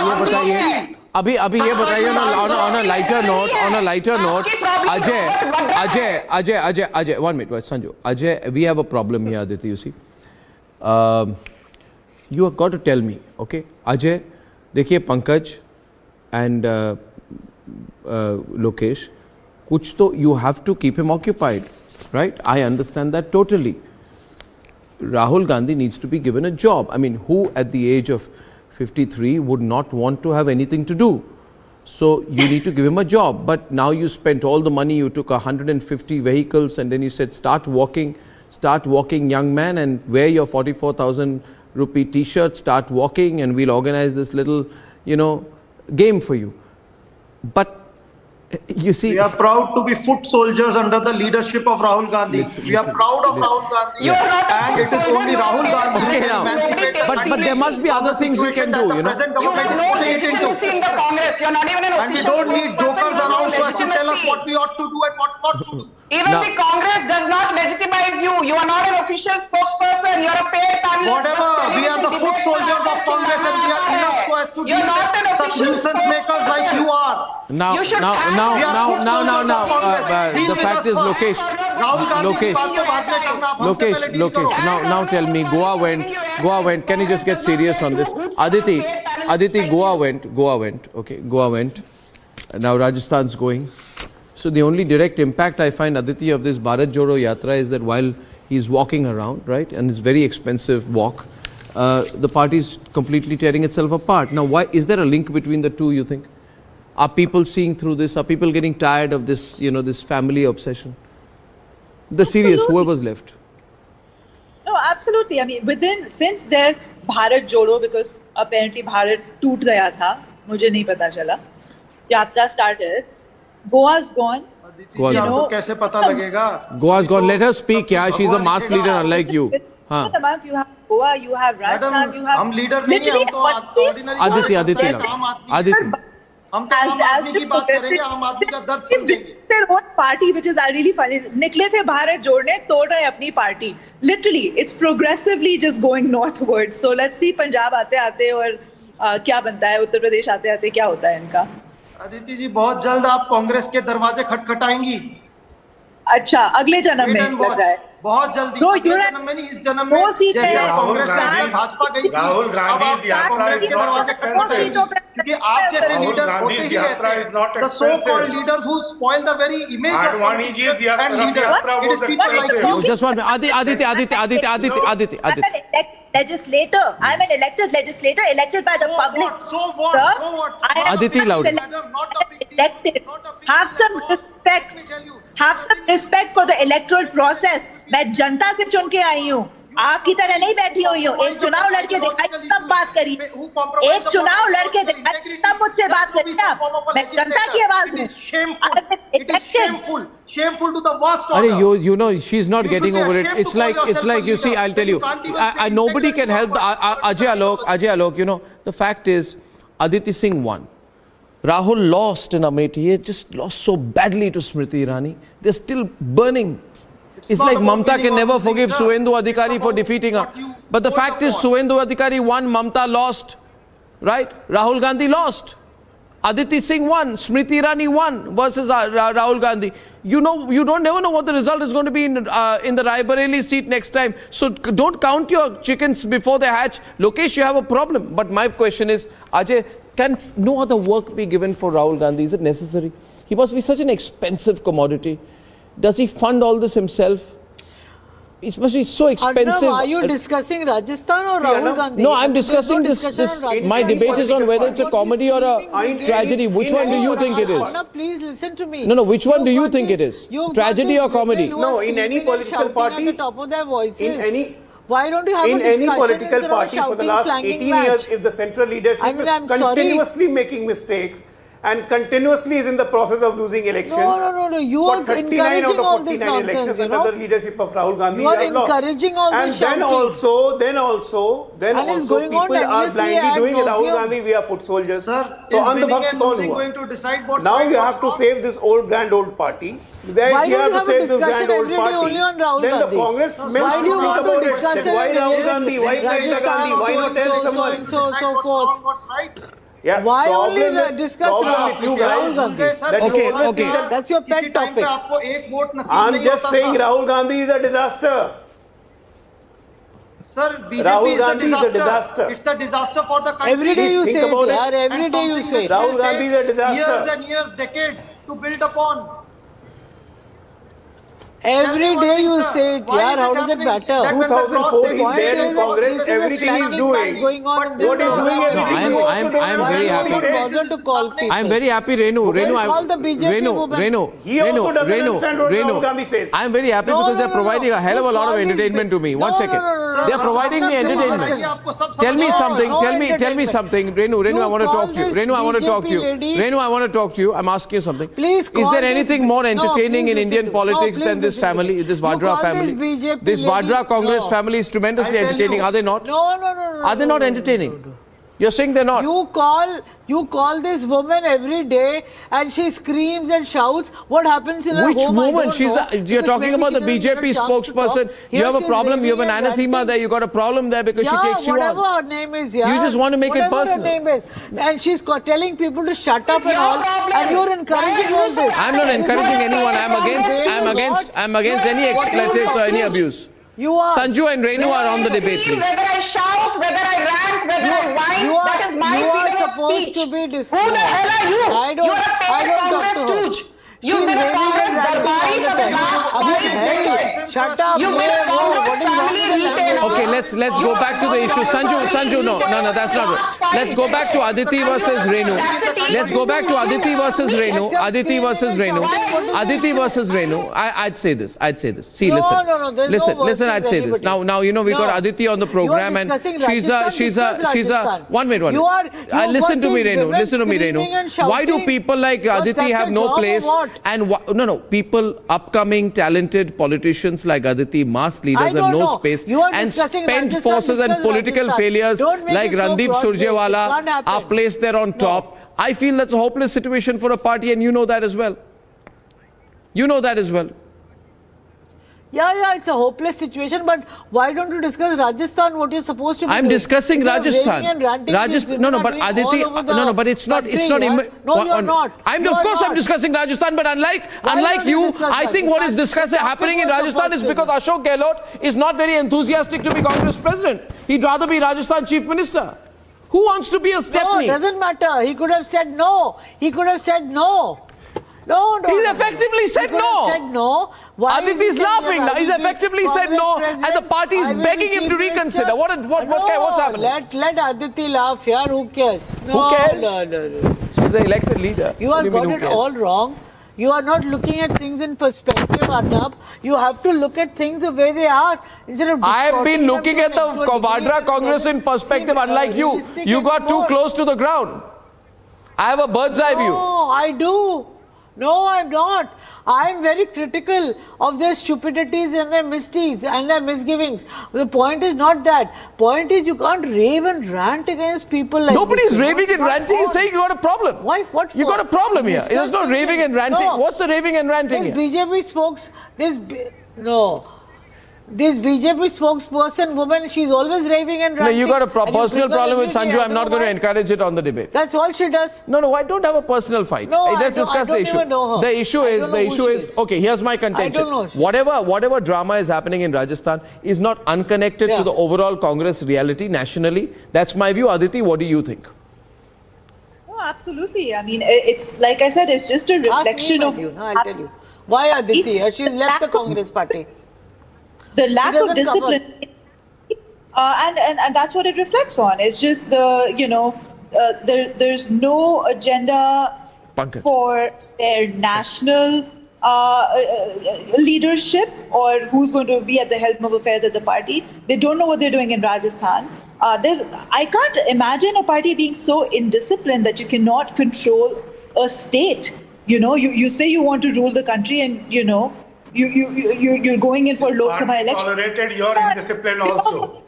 अभी ये बताइए on a lighter note Ajay 1 minute Sanju Ajay, we have a problem here, Aditi, you see. You have got to tell me, okay, Ajay, देखिए Pankaj and Lokesh, कुछ तो you have to keep him occupied, right? I understand that totally. Rahul Gandhi needs to be given a job. I mean, who at the age of 53 would not want to have anything to do? So you need to give him a job. But now you spent all the money, you took 150 vehicles and then you said start walking young man, and wear your 44,000 rupee t-shirt, start walking, and we'll organize this little, game for you. But you see, we are proud to be foot soldiers under the leadership of Rahul Gandhi. We are proud of Rahul Gandhi, and it is only Rahul Gandhi who can emancipate the country. But there must be other things you can do, Present government is putting it into. in the Congress. You're not even an And we don't need jokers around so as to tell us what we ought to do and what not to do. Even the Congress does not legitimize you. You are not an official spokesperson. You're a paid panelist. Whatever, we are the foot soldiers of Congress, and we are enough so as to deal with such nuisance makers like you are. Now, the fact is, Lokesh, now tell me, Goa went, can you just get serious on this? Aditi, Goa went, okay, Goa went, now Rajasthan's going. So the only direct impact I find, Aditi, of this Bharat Jodo Yatra is that while he's walking around, right, and it's very expensive walk, the party is completely tearing itself apart. Now, why is there a link between the two, you think? Are people seeing through this? Are people getting tired of this, this family obsession? The serious, whoever's left. No, absolutely. I mean, since their Bharat Jodo, because apparently Bharat toot gaya tha, mujhe nahi pata chala, yatra started, Goa's gone. Goa's gone. Let her speak, yeah. She's a mass leader unlike you. You have Goa, you have Rajasthan, you have... हम leader नहीं हैं, हम तो ordinary Aditi. हम तो आम आदमी की बात करेंगे, आम आदमी का दर्द समझेंगे. Their own party, which is really funny. निकले थे भारत जोड़ने, तोड़ रहे अपनी party. Literally, it's progressively just going northwards. So let's see Punjab आते आते और क्या बनता है, उत्तर प्रदेश आते आते क्या होता है इनका. अदिति जी, बहुत जल्द आप कांग्रेस के दरवाजे खटखटाएंगी. अच्छा, अगले जन्म में लग रहा है. बहुत जल्दी. अगले जन्म में नहीं, इस जन्म में जैसे कांग्रेस से भाजपा गई थी. राहुल गांधी कांग्रेस के दरवाजे खटखटाएंगी. क्योंकि आप जैसे लीडर्स होते ही ऐसे. The so-called leaders who spoil the very image of politicians and leaders. It is people like you. Just one minute. Aditi. Legislator. I'm an elected legislator, elected by the public. So what? Aditi, loud. Elected. Have some respect. Have some respect for the electoral process. मैं जनता से चुन के आई हूँ. आपकी तरह नहीं बैठी हुई हूँ. एक चुनाव लड़के दिखाई तब बात करी. एक चुनाव लड़के दिखाई तब मुझसे बात करी आप. मैं जनता की आवाज हूँ. Shameful to the worst order. Arey, she's not getting over it. It's like you see, I'll tell you, nobody can help Ajay Alok, the fact is, Aditi Singh won. Rahul lost in Amethi. He just lost so badly to Smriti Irani. They're still burning. It's like Mamta can never forgive Suvendu Adhikari for defeating her. But the fact is, Suvendu Adhikari won, Mamta lost. Right? Rahul Gandhi lost. Aditi Singh won, Smriti Irani won versus Rahul Gandhi. You never know what the result is going to be in the Raebareli seat next time. So don't count your chickens before they hatch. Lokesh, you have a problem. But my question is, Ajay, can no other work be given for Rahul Gandhi? Is it necessary? He must be such an expensive commodity. Does he fund all this himself? it must be so expensive. Arnab, are you discussing Rajasthan or Rahul Gandhi? No, I'm discussing this. My debate is on whether it's a comedy or a tragedy. Which one do you think it is? Arnab, please listen to me. No, which one do you think it is? Tragedy or comedy? No, in any political party, at the top of their voices. in any Why don't you have in a discussion any political instead of party for the shouting, last slanging 18 match? years, if the central leadership I'm is continuously making mistakes and continuously is in the process of losing elections. No. You are encouraging out of all this 49 nonsense, elections you know. under the leadership of Rahul Gandhi, You are we have lost. encouraging all and this then shouting. also, it's going people on are endlessly blindly ad doing it. Rahul nauseam. Gandhi, we are foot soldiers. Sir, So is winning Andhbhakt and kaun losing hua? going to decide what's Now right, you what's have to wrong? save this old grand old party. Why don't you have a discussion every day only on Rahul Then Gandhi? the Congress members Why do you think want about to discuss it. it? Why Rahul Gandhi? Why Priyanka Gandhi? Why not tell someone? So forth. What's right? Yeah, Why only discuss problem with you guys? Rahul Gandhi? That you Okay, always okay. think that That's your pet topic. आपको एक vote नसीब I'm नहीं just होता saying था। Rahul Gandhi is a disaster. Sir, BJP Rahul is the Gandhi is a disaster. It's a disaster for the country. Every day you think say it, about it. yaar. Every And day you something say which it. Rahul will Gandhi take is a disaster. Years and years, decades to build upon. Every day you say it, yaar. How does it matter? 2004 he's Point there in is, Congress, this is a everything he's slamming doing. match going on in this What he's doing, government. everything you also don't I'm very understand happy. what he Don't says. bother to call people. I'm very happy, Renu. Call the BJP woman. He also doesn't understand what Rahul Gandhi says. I'm very happy because they're providing a hell of a lot of entertainment to me. One second. They're providing me entertainment. Tell me something. Tell me something. Renu, I want to talk to you. Renu, I want to talk to you. Renu, I want to talk to you. I'm asking you something. Please Is there anything more entertaining in Indian politics than this family, this Vadra family? This Vadra-Congress family is tremendously entertaining, are they not? No. Are they not entertaining? You're saying they're not? You call this woman every day and she screams and shouts. What happens in her Which home? woman? You're talking about the BJP spokesperson. You have a problem. You have an anathema there. You got a problem there because she takes you whatever on. her name is. You just want to make it personal. Whatever her name is. And she's telling people to shut up and all. And you're encouraging all this. I'm not encouraging anyone. I'm against any expletives or any abuse. You are. Sanju and Renu are on the debate, please. Whether I shout, whether I rant, whether I whine, that is my freedom of speech. You are supposed to be disciplined. Who the hell are you? I don't talk to her. Stooge. You've been a Congress Darbari for the last 5 decades. Shut up. You've been a Congress family retailer. Okay, let's go back to the issue. Sanju, no, that's not right. Let's go back to Aditi versus Renu. Let's go back to Aditi versus Renu. Aditi versus Renu. I'd say this. See, listen. I'd say this. Now we got Aditi on the program and she's a. One minute. Listen to me, Renu. Why do people like Aditi have no place? And people, upcoming talented politicians like Aditi, mass leaders have no space, and spent forces and political failures like Randeep Surjewala are placed there on top. I feel that's a hopeless situation for a party, and you know that as well. Yeah, it's a hopeless situation, but why don't you discuss Rajasthan, what you're supposed to be doing? I'm discussing Rajasthan. But Aditi, but it's not. No, you're not. Of course, I'm discussing Rajasthan, but unlike you, I think what is happening in Rajasthan is because Ashok Gehlot is not very enthusiastic to be Congress president. He'd rather be Rajasthan chief minister. Who wants to be a stepney? No, it doesn't matter. He could have said no. No. He's effectively said no. Aditi's laughing now. He's effectively said no, and the party is begging him to reconsider. What's happening? Let Aditi laugh, yaar. Who cares? Who cares? No. She's an elected leader. You have got it all wrong. You are not looking at things in perspective, Arnab. You have to look at things the way they are instead of. I have been looking at the Vadra-Congress in perspective, unlike you. You got too close to the ground. I have a bird's eye view. No, I do. No, I'm not. I'm very critical of their stupidities and their misdeeds and their misgivings. The point is not that. Point is you can't rave and rant against people like Nobody's this. raving and ranting. He's saying you got a problem. Why? What for? You got a problem here. There's no raving and ranting. No. What's the raving and ranting This here? BJP This BJP spokesperson woman, she's always raving and ranting. No, you got a personal problem with Sanju. I'm not going to encourage it on the debate. That's all she does. No, I don't have a personal fight. No, let's discuss the issue. Even know her. The issue is okay. Here's my contention. I don't know. Whatever drama is happening in Rajasthan is not unconnected to the overall Congress reality nationally. That's my view. Aditi, what do you think? No, absolutely. I mean, it's like I said, it's just a reflection of. I'll tell you. Why Aditi? She's left the Congress party. the lack of discipline. And that's what it reflects on. It's just there's no agenda for their national leadership or who's going to be at the helm of affairs at the party. They don't know what they're doing in Rajasthan. I can't imagine a party being so indisciplined that you cannot control a state. You say you want to rule the country, and you're going in for Lok Sabha election. Tolerated your indiscipline also.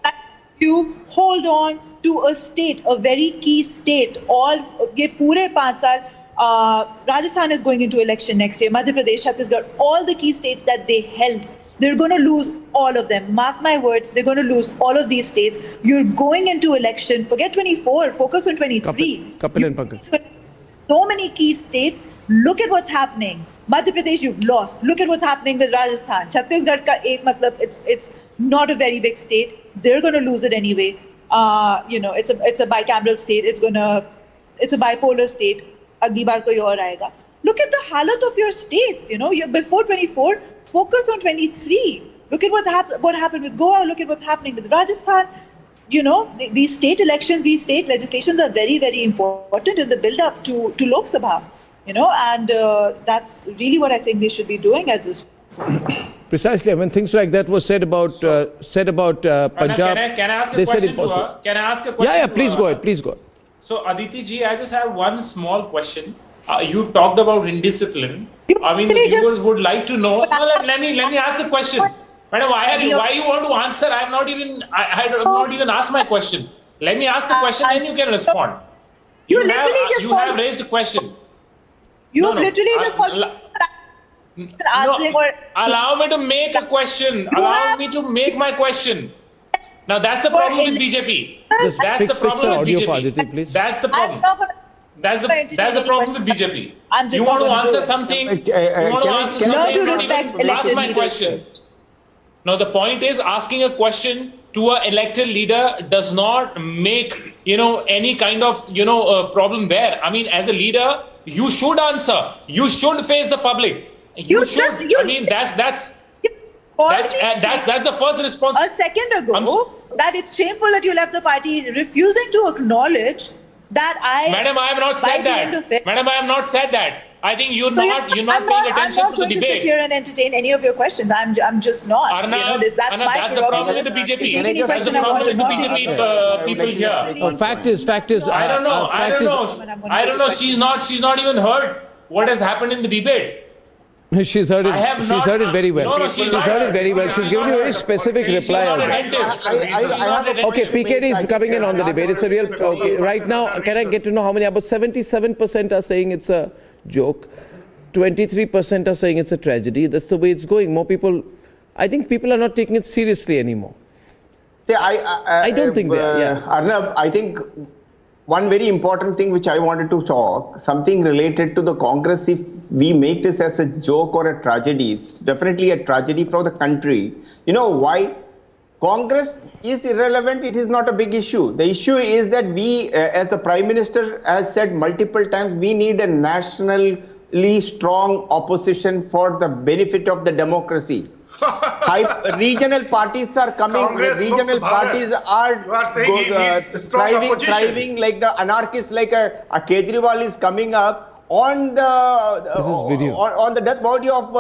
You hold on to a state, a very key state. All ye pure 5 saal, Rajasthan is going into election next year. Madhya Pradesh, Chhattisgarh, all the key states that they held, they're going to lose all of them. Mark my words, they're going to lose all of these states. You're going into election. Forget 24. Focus on 23. Kapil and Pankaj. So many key states. Look at what's happening. Madhya Pradesh, you've lost. Look at what's happening with Rajasthan. Chhattisgarh, it's not a very big state. They're going to lose it anyway. It's a bicameral state. It's a bipolar state. Agli baar koi aur aayega. Look at the halat of your states. You're before 24. Focus on 23. Look at what happened with Goa. Look at what's happening with Rajasthan. These state elections, these state legislations are very, very important in the build-up to Lok Sabha. And that's really what I think they should be doing at this point. Precisely, when things like that were said about Punjab. Can I ask a question to her? Can I ask a question? Yeah, please go ahead. Please go ahead. So, Aditi ji, I just have one small question. You've talked about indiscipline. I mean, the viewers would like to know. Let me ask the question. Madam, why you want to answer? I have not even asked my question. Let me ask the question, then you can respond. You have raised a question. Allow me to make a question. Allow me to make my question. Now that's the problem with BJP. That's the problem with BJP. That's the problem. That's the problem with BJP. You want to answer something. You want to answer something. Ask my question. Now the point is, asking a question to an elected leader does not make any kind of problem there. I mean, as a leader, you should answer. You should face the public. You should. I mean, that's the first response. A second ago, that it's shameful that you left the party, refusing to acknowledge that Madam, I have not said that. Madam, I have not said that. I think you're not paying attention to the debate. I'm not going to sit here and entertain any of your questions. I'm just not. Arnab, that's the problem with the BJP. That's the problem with the BJP people here. Fact is. I don't know. She's not even heard what has happened in the debate. She's heard it. She's heard it very well. No, she's heard it very well. She's given you a very specific reply. Okay, PKD is coming in on the debate. It's a real. Okay, right now, can I get to know how many? About 77% are saying it's a joke. 23% are saying it's a tragedy. That's the way it's going. More people. I think people are not taking it seriously anymore. I don't think they are. Yeah. Arnab, I think one very important thing which I wanted to talk, something related to the Congress, if we make this as a joke or a tragedy, it's definitely a tragedy for the country. You know why? Congress is irrelevant. It is not a big issue. The issue is that we, as the Prime Minister has said multiple times, we need a nationally strong opposition for the benefit of the democracy. Regional parties are coming. Regional parties are thriving like the anarchists, like a Kejriwal is coming up on the death body of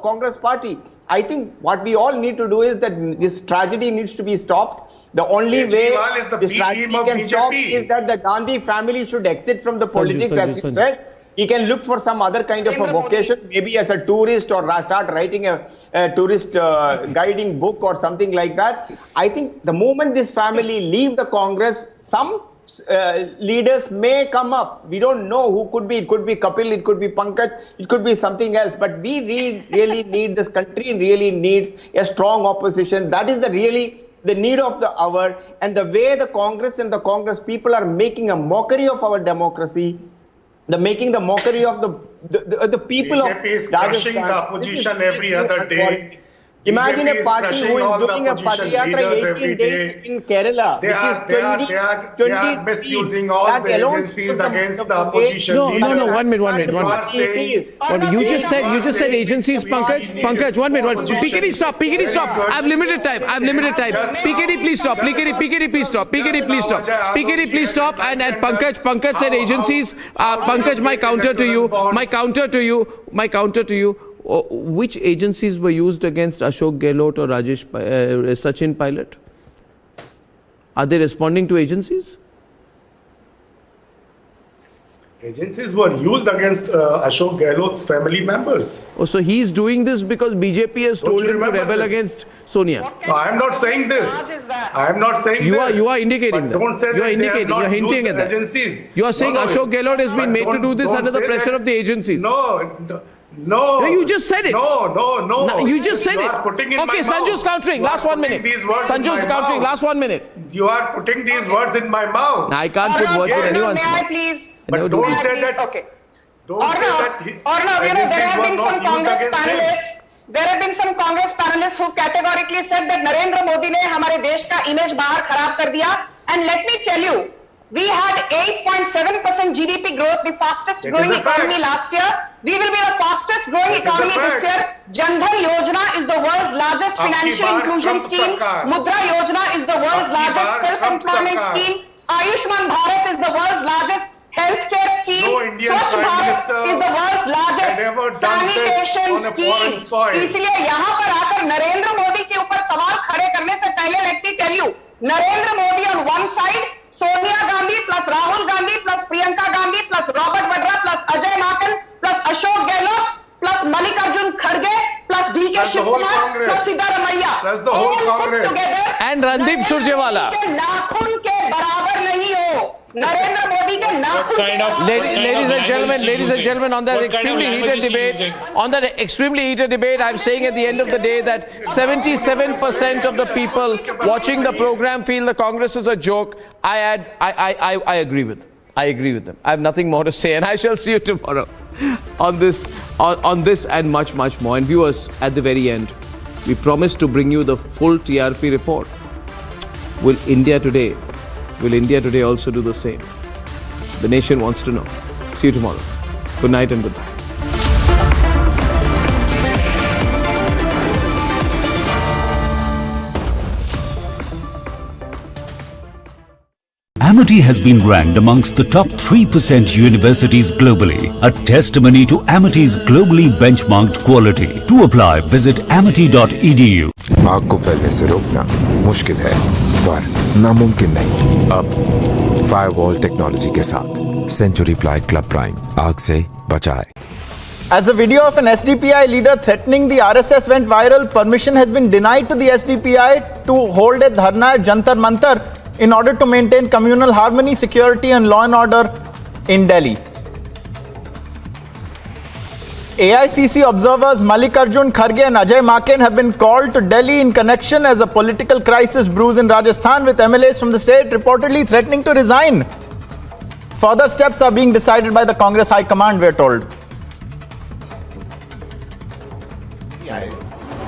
Congress party. I think what we all need to do is that this tragedy needs to be stopped. The only way this tragedy can stop is that the Gandhi family should exit from the politics, as you said. He can look for some other kind of a vocation, maybe as a tourist, or start writing a tourist guiding book or something like that. I think the moment this family leave the Congress, some leaders may come up. We don't know who could be. It could be Kapil, it could be Pankaj, it could be something else. But we really need, this country really needs a strong opposition. That is the need of the hour. And the way the Congress and the Congress people are making a mockery of our democracy, making the mockery of the people of BJP is crushing the opposition every other day. Imagine BJP a is party crushing who is all the doing a opposition Padayatra leaders every 18 days day. in Kerala, They which are, is they 20, are 20 misusing speeds. all That the alone agencies shows against the way opposition No, leaders. no, no, 1 minute, 1 minute, 1 You minute. are saying, What you just said agencies, Pankaj, 1 minute, 1 minute. PKD stop, PKD stop. I've limited time, PKD please stop, PKD please stop, PKD please stop, PKD please stop, and Pankaj said agencies. Pankaj, my counter to you, which agencies were used against Ashok Gehlot or Sachin pilot? Are they responding to agencies? agencies were used against Ashok Gehlot's family members. Oh, so he's doing this because BJP has told him to rebel against Sonia. No, I am not saying this. I am not saying this. You are indicating that. Don't say You are that indicating. You are hinting at that. Agencies. You are saying Ashok Gehlot has been made to do this under the pressure of the agencies. No, you just said it. No. You just said it. Okay, Sanju's countering. Last 1 minute. Sanju's countering. Last 1 minute. You are putting these words in my mouth. I can't put words in anyone's May I mouth. please? But don't say that. Okay. Don't say that. Arnab, there have been some Congress panelists. There have been some Congress panelists who categorically said that Narendra Modi ने हमारे देश का image बाहर खराब कर दिया. And let me tell you, we had 8.7% GDP growth, the fastest growing economy last year. We will be the fastest growing economy this year. Jan Dhan Yojana is the world's largest financial inclusion scheme. Mudra Yojana is the world's largest self-employment scheme. Ayushman Bharat is the world's largest healthcare scheme. Swachh Bharat is the world's largest sanitation scheme. इसलिए यहाँ पर आकर नरेंद्र मोदी के ऊपर सवाल खड़े करने से पहले let me tell you, Narendra Modi on one side, Sonia Gandhi plus Rahul Gandhi plus Priyanka Gandhi plus Robert Vadra plus Ajay Maken plus Ashok Gehlot plus Mallikarjun Kharge plus D.K. Shivkumar plus Siddaramaiah. That's the whole Congress. And Randeep Surjewala. नाखून के बराबर नहीं हो. नरेंद्र मोदी के नाखून. Ladies and gentlemen, on that extremely heated debate, I'm saying at the end of the day that 77% of the people watching the program feel the Congress is a joke. I agree with them. I agree with them. I have nothing more to say, and I shall see you tomorrow on this and much more. And viewers, at the very end, we promise to bring you the full TRP report. Will India Today also do the same? The nation wants to know. See you tomorrow. Good night and goodbye. Amity has been ranked amongst the top 3% universities globally, a testimony to Amity's globally benchmarked quality. To apply, visit amity.edu. आग को फैलने से रोकना मुश्किल है, पर नामुमकिन नहीं। अब फायरवॉल टेक्नोलॉजी के साथ सेंचुरी प्लाई क्लब प्राइम आग से बचाए। As a video of an SDPI leader threatening the RSS went viral, permission has been denied to the SDPI to hold a dharna at Jantar Mantar in order to maintain communal harmony, security and law and order in Delhi. AICC observers Mallikarjun Kharge and Ajay Maken have been called to Delhi in connection as a political crisis brews in Rajasthan, with MLAs from the state reportedly threatening to resign. Further steps are being decided by the Congress High Command, we are told.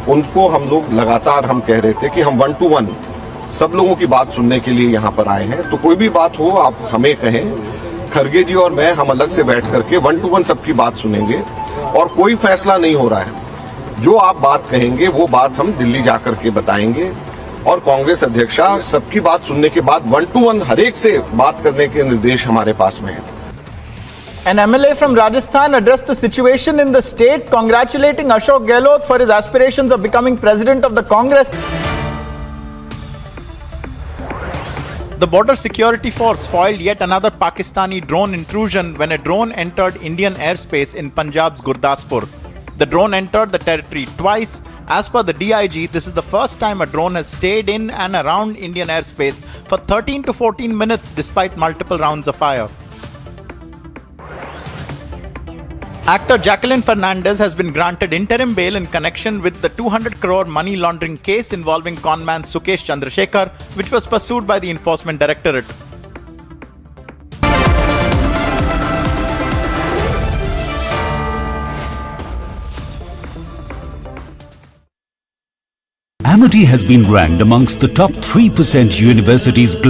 उनको हम लोग लगातार हम कह रहे थे कि हम 1 to 1 सब लोगों की बात सुनने के लिए यहाँ पर आए हैं, तो कोई भी बात हो आप हमें कहें। खरगे जी और मैं हम अलग से बैठ करके 1 to 1 सबकी बात सुनेंगे और कोई फैसला नहीं हो रहा है। जो आप बात कहेंगे वो बात हम दिल्ली जाकर के बताएंगे और कांग्रेस अध्यक्षा सबकी बात सुनने के बाद 1 to 1 हर एक से बात करने के निर्देश हमारे पास में है। An MLA from Rajasthan addressed the situation in the state, congratulating Ashok Gehlot for his aspirations of becoming president of the Congress. The Border Security Force foiled yet another Pakistani drone intrusion when a drone entered Indian airspace in Punjab's Gurdaspur. The drone entered the territory twice. As per the DIG, this is the first time a drone has stayed in and around Indian airspace for 13 to 14 minutes despite multiple rounds of fire. Actor Jacqueline Fernandez has been granted interim bail in connection with the 200 crore money laundering case involving conman Sukesh Chandrasekhar, which was pursued by the Enforcement Directorate. Amity has been ranked amongst the top 3% universities globally.